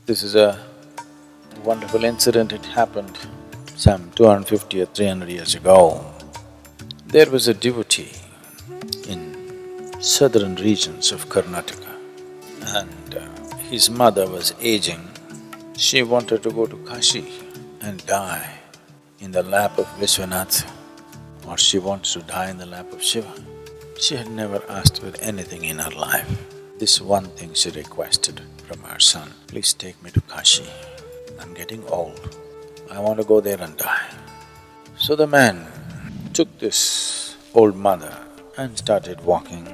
This is a wonderful incident. It happened some 250 or 300 years ago. There was a devotee in southern regions of Karnataka and his mother was aging. She wanted to go to Kashi and die in the lap of Vishwanath, or she wants to die in the lap of Shiva. She had never asked for anything in her life. This one thing she requested from her son, please take me to Kashi. I'm getting old. I want to go there and die. So the man took this old mother and started walking.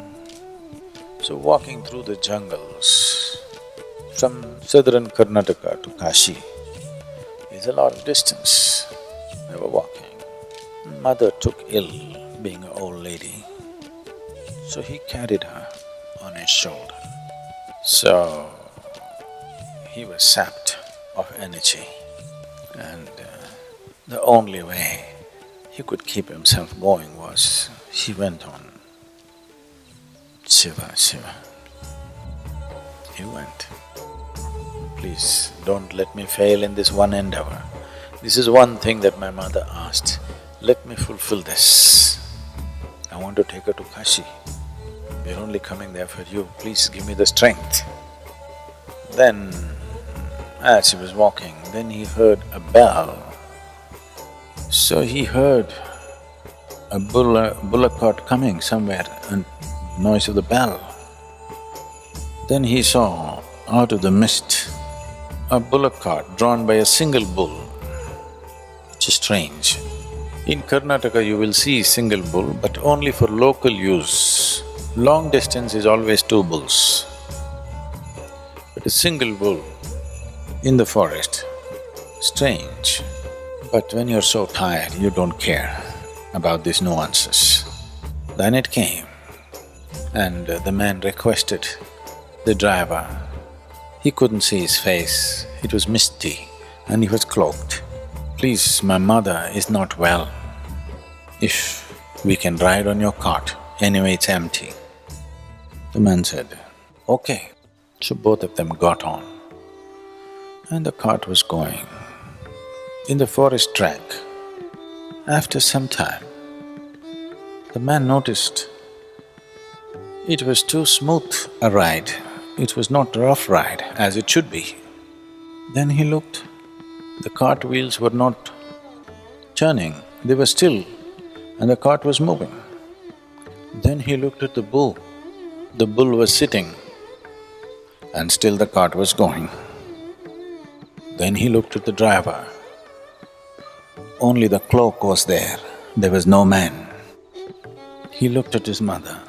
So walking through the jungles from southern Karnataka to Kashi is a lot of distance. They were walking. Mother took ill, being an old lady, so he carried her on his shoulder. So he was sapped of energy and the only way he could keep himself going was he went on Shiva, Shiva. He went. Please don't let me fail in this one endeavor. This is one thing that my mother asked, let me fulfill this. I want to take her to Kashi. We're only coming there for you, please give me the strength. Then, as he was walking, then he heard a bell. So he heard a bullock cart coming somewhere and noise of the bell. Then he saw out of the mist a bullock cart drawn by a single bull, which is strange. In Karnataka you will see single bull, but only for local use. Long distance is always two bulls. But a single bull in the forest, strange. But when you're so tired, you don't care about these nuances. Then it came and the man requested the driver. He couldn't see his face, it was misty and he was cloaked. Please, my mother is not well. If we can ride on your cart, anyway it's empty. The man said, okay. So both of them got on and the cart was going. In the forest track, after some time, the man noticed it was too smooth a ride, it was not a rough ride as it should be. Then he looked, the cart wheels were not turning, they were still and the cart was moving. Then he looked at the bull was sitting and still the cart was going. Then he looked at the driver, only the cloak was there was no man. He looked at his mother.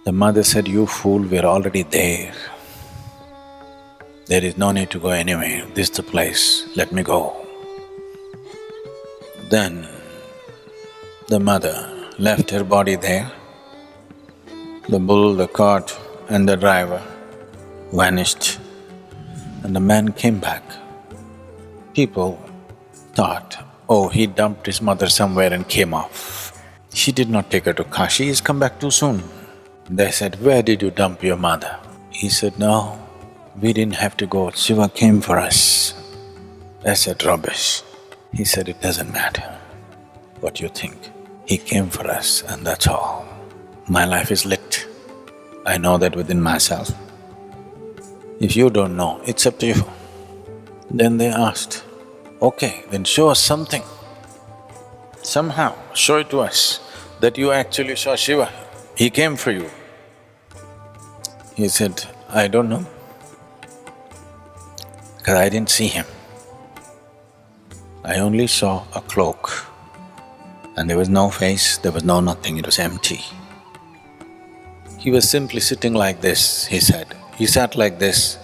The mother said, you fool, we're already there. There is no need to go anywhere, this is the place, let me go. Then the mother left her body there. The bull, the cart and the driver vanished and the man came back. People thought, oh, he dumped his mother somewhere and came off. He did not take her to Kashi, he's come back too soon. They said, where did you dump your mother? He said, no, we didn't have to go, Shiva came for us. I said, rubbish. He said, it doesn't matter what you think. He came for us and that's all. My life is lit. I know that within myself. If you don't know, it's up to you. Then they asked, okay, then show us something. Somehow, show it to us that you actually saw Shiva. He came for you. He said, I don't know, because I didn't see him. I only saw a cloak and there was no face, there was no nothing, it was empty. He was simply sitting like this, he said. He sat like this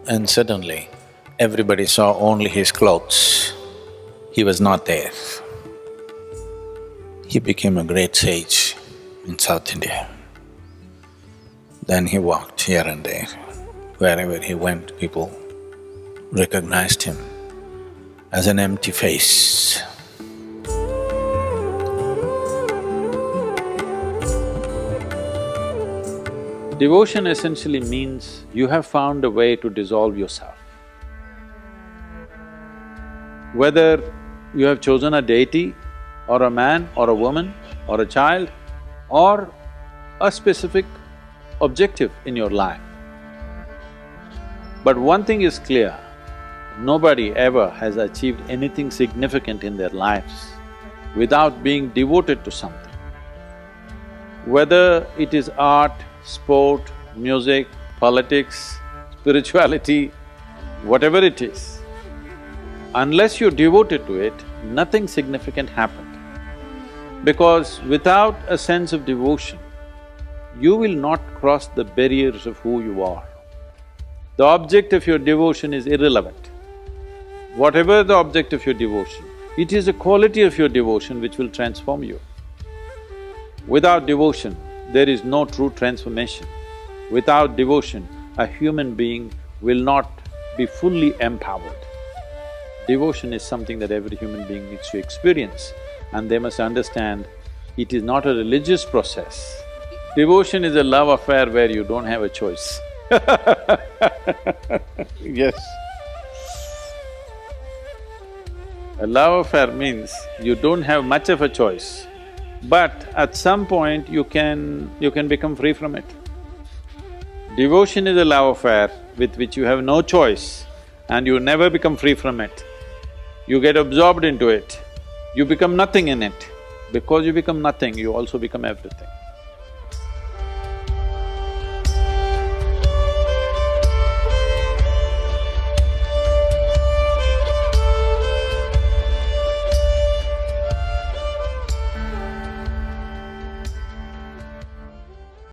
and suddenly everybody saw only his clothes. He was not there. He became a great sage in South India. Then he walked here and there. Wherever he went, people recognized him as an empty face. Devotion essentially means you have found a way to dissolve yourself. Whether you have chosen a deity or a man or a woman or a child or a specific objective in your life. But one thing is clear, nobody ever has achieved anything significant in their lives without being devoted to something. Whether it is art, sport, music, politics, spirituality, whatever it is, unless you're devoted to it, nothing significant happened. Because without a sense of devotion, you will not cross the barriers of who you are. The object of your devotion is irrelevant. Whatever the object of your devotion, it is the quality of your devotion which will transform you. Without devotion, there is no true transformation. Without devotion, a human being will not be fully empowered. Devotion is something that every human being needs to experience, and they must understand it is not a religious process. Devotion is a love affair where you don't have a choice. Yes. A love affair means you don't have much of a choice, but at some point you can become free from it. Devotion is a love affair with which you have no choice and you never become free from it. You get absorbed into it, you become nothing in it. Because you become nothing, you also become everything.